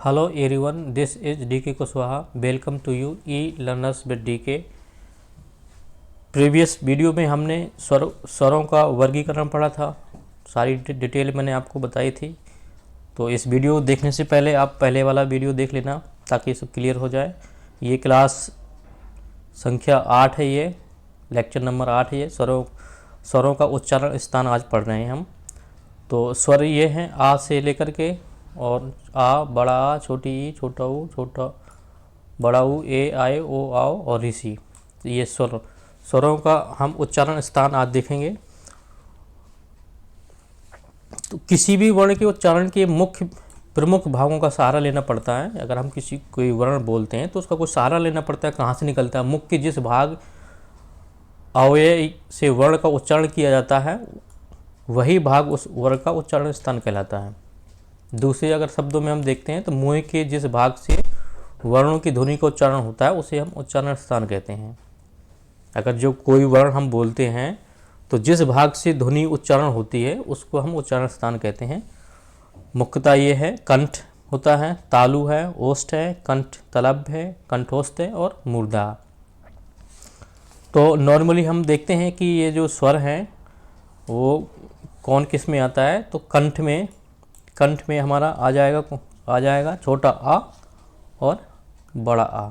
Hello everyone, this is DK Kushwaha. Welcome to U E learners with DK. Previous video में हमने स्वरों का वर्गीकरण पढ़ा था। सारी डिटेल मैंने आपको बताई थी। तो इस वीडियो देखने से पहले आप पहले वाला वीडियो देख लेना ताकि सब क्लियर हो जाए। ये क्लास संख्या 8 है, ये लेक्चर नंबर 8 है। ये स्वरों का उच्चारण स्थान आज पढ़ रहे हैं हम। तो स्वर ये हैं आ से लेकर के, और आ, बड़ा आ, छोटी ई, छोटा ऊ, छोटा बड़ा ऊ, ए, आए, ओ, आओ और ऋषि। ये स्वरों का हम उच्चारण स्थान आज देखेंगे। तो किसी भी वर्ण के उच्चारण के मुख्य प्रमुख भागों का सहारा लेना पड़ता है। अगर हम कोई वर्ण बोलते हैं तो उसका कुछ सहारा लेना पड़ता है। कहाँ से निकलता है? मुख्य जिस भाग अवयव से वर्ण का उच्चारण किया जाता है वही भाग उस वर्ण का उच्चारण स्थान कहलाता है। दूसरे अगर शब्दों में हम देखते हैं तो मुंह के जिस भाग से वर्णों की ध्वनि का उच्चारण होता है उसे हम उच्चारण स्थान कहते हैं। अगर जो कोई वर्ण हम बोलते हैं तो जिस भाग से ध्वनि उच्चारण होती है उसको हम उच्चारण स्थान कहते हैं। मुख्यतः ये है, कंठ होता है, तालु है, ओष्ठ है, कंठ तलब है, कंठोष्ठ है और मूर्धा। तो नॉर्मली हम देखते हैं कि ये जो स्वर हैं वो कौन किस में आता है। तो कंठ में हमारा आ जाएगा छोटा आ और बड़ा आ।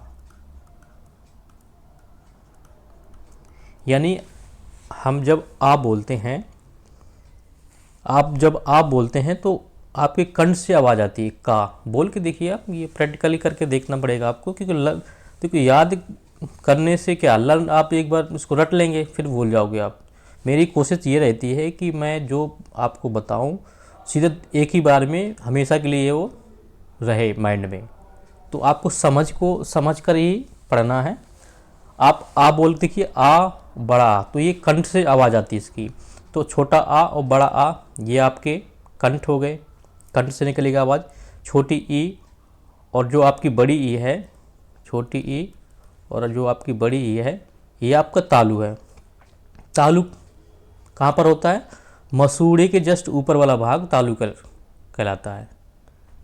यानी हम जब आ बोलते हैं, आप जब आ बोलते हैं तो आपके कंठ से आवाज़ आती है। का बोल के देखिए आप, ये प्रैक्टिकली करके देखना पड़ेगा आपको, क्योंकि याद करने से क्या, लर्न आप एक बार इसको रट लेंगे फिर भूल जाओगे आप। मेरी कोशिश ये रहती है कि मैं जो आपको बताऊं सीधे एक ही बार में हमेशा के लिए वो रहे माइंड में। तो आपको समझ कर ही पढ़ना है। आप आ बोल देखिए, आ बड़ा आ, तो ये कंठ से आवाज़ आती है इसकी। तो छोटा आ और बड़ा आ ये आपके कंठ हो गए, कंठ से निकलेगी आवाज़। छोटी ई और जो आपकी बड़ी ई है, छोटी ई और जो आपकी बड़ी ई है, ये आपका तालु है। तालु कहाँ पर होता है? मसूड़े के जस्ट ऊपर वाला भाग तालु कहलाता है।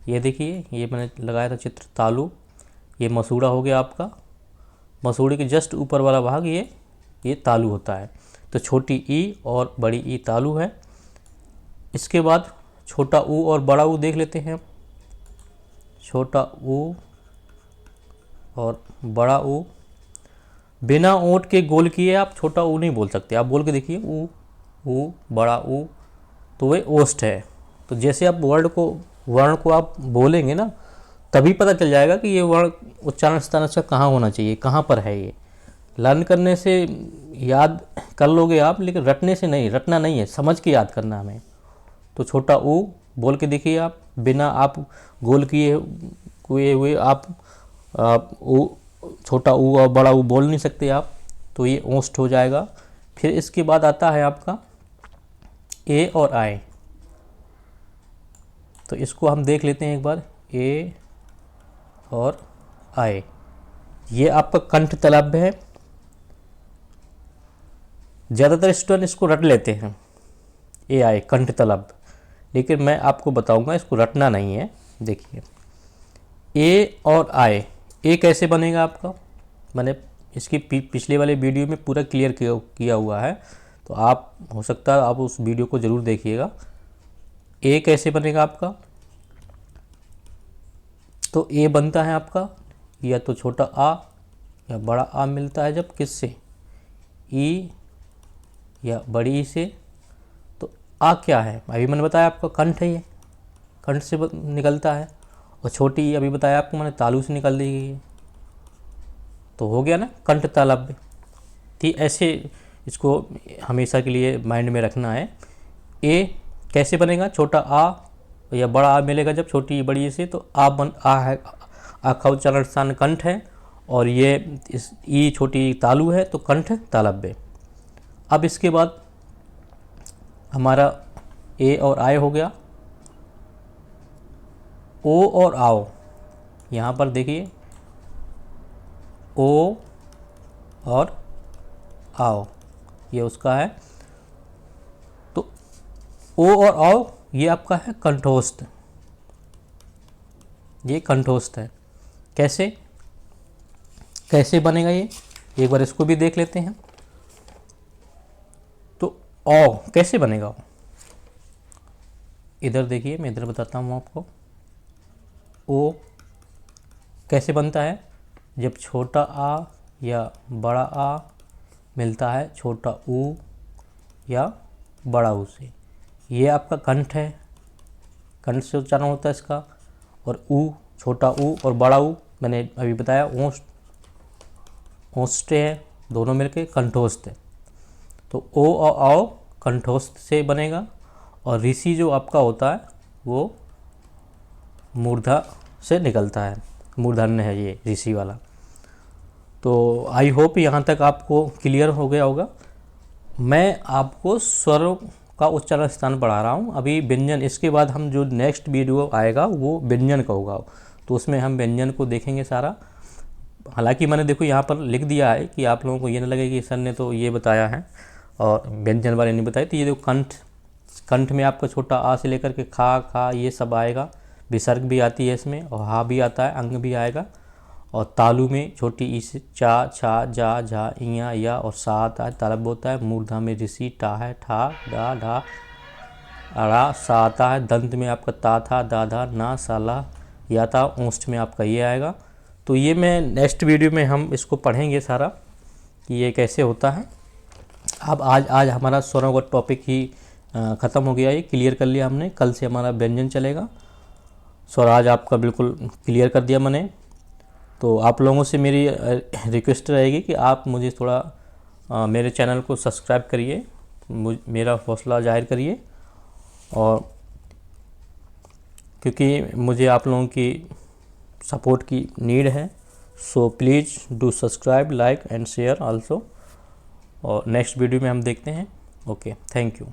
ये देखिए, ये मैंने लगाया था चित्र, तालु। ये मसूड़ा हो गया आपका, मसूड़े के जस्ट ऊपर वाला भाग ये तालु होता है। तो छोटी ई और बड़ी ई तालु है। इसके बाद छोटा ऊ और बड़ा ऊ देख लेते हैं। छोटा ऊ और बड़ा ऊ, बिना ओंठ के गोल किए आप छोटा ऊ नहीं बोल सकते। आप बोल के देखिए, ऊ बड़ा ऊ, तो वह ओष्ठ है। तो जैसे आप वर्ण को आप बोलेंगे ना, तभी पता चल जाएगा कि ये वर्ण उच्चारण स्थान इसका कहाँ होना चाहिए, कहाँ पर है। ये लर्न करने से याद कर लोगे आप, लेकिन रटने से नहीं, रटना नहीं है, समझ के याद करना हमें। तो छोटा ऊ बोल के देखिए आप, बिना आप गोल किए हुए आप छोटा ऊ और बड़ा ऊ बोल नहीं सकते आप, तो ये ओष्ठ हो जाएगा। फिर इसके बाद आता है आपका ए और आए। तो इसको हम देख लेते हैं एक बार, ए और आए। ये आपका कंठ तलभ है। ज़्यादातर स्टूडेंट इसको रट लेते हैं, ए आए कंठ तलभ, लेकिन मैं आपको बताऊंगा इसको रटना नहीं है। देखिए, ए और आए, ए कैसे बनेगा आपका, मैंने इसकी पिछले वाले वीडियो में पूरा क्लियर किया हुआ है। तो आप हो सकता है आप उस वीडियो को ज़रूर देखिएगा। ए कैसे बनेगा आपका? तो ए बनता है आपका या तो छोटा आ या बड़ा आ मिलता है जब किससे, ई या बड़ी ई से। तो आ क्या है? अभी मैंने बताया आपका कंठ है, ये कंठ से निकलता है। और छोटी ई अभी बताया आपको मैंने, तालु से निकल दी गई है। तो हो गया ना कंठ तालव्य। ठीक ऐसे इसको हमेशा के लिए माइंड में रखना है। ए कैसे बनेगा? छोटा आ या बड़ा आ मिलेगा जब छोटी बड़ी से, तो आ है, आ का उच्चारण स्थान कंठ है, और ये इस ई छोटी तालु है, तो कंठ तालव्य। अब इसके बाद हमारा ए और आय हो गया। ओ और आओ, यहाँ पर देखिए, ओ और आओ ये उसका है। तो ओ और आओ ये आपका है कंठोष्ठ। ये कंठोस्थ है। कैसे कैसे बनेगा ये, एक बार इसको भी देख लेते हैं। तो औ कैसे बनेगा, इधर देखिए, मैं इधर बताता हूँ आपको। ओ कैसे बनता है, जब छोटा आ या बड़ा आ मिलता है छोटा ऊ या बड़ा ऊ से। ये आपका कंठ है, कंठ से उच्चारण होता है इसका। और ऊ, छोटा ऊ और बड़ा ऊ मैंने अभी बताया ओष्ठ, ओष्ठ्य है, दोनों मिलके कंठोस्थ है। तो ओ और आओ कंठोस्थ से बनेगा। और ऋषि जो आपका होता है वो मूर्धा से निकलता है, मूर्धन्य है ये ऋषि वाला। तो आई होप यहाँ तक आपको क्लियर हो गया होगा। मैं आपको स्वरों का उच्चारण स्थान पढ़ा रहा हूँ अभी, व्यंजन। इसके बाद हम जो नेक्स्ट वीडियो आएगा वो व्यंजन का होगा, तो उसमें हम व्यंजन को देखेंगे सारा। हालांकि मैंने देखो यहाँ पर लिख दिया है कि आप लोगों को ये ना लगे कि सर ने तो ये बताया है और व्यंजन वाले नहीं बताए। तो ये देखो कंठ, कंठ में आपका छोटा आ से लेकर के खा ये सब आएगा। विसर्ग भी आती है इसमें, और हा भी आता है, अंग भी आएगा। और तालु में छोटी ई से चा, छा, जा, झा, इया, या और सा आता है, तालब होता है। मूर्धा में ऋषि टा है, ठा, डा, ढा, अड़ा, सा आता है। दंत में आपका ता था, दा, धा, ना, साला, या था। ओष्ठ में आपका ये आएगा। तो ये मैं नेक्स्ट वीडियो में हम इसको पढ़ेंगे सारा कि ये कैसे होता है। अब आज हमारा स्वरों का टॉपिक ही ख़त्म हो गया, ये क्लियर कर लिया हमने। कल से हमारा व्यंजन चलेगा। स्वर आज आपका बिल्कुल क्लियर कर दिया मैंने। तो आप लोगों से मेरी रिक्वेस्ट रहेगी कि आप मुझे थोड़ा मेरे चैनल को सब्सक्राइब करिए, मेरा हौसला जाहिर करिए। और क्योंकि मुझे आप लोगों की सपोर्ट की नीड है, so please do subscribe, like and share also. और नेक्स्ट वीडियो में हम देखते हैं। Okay, thank you.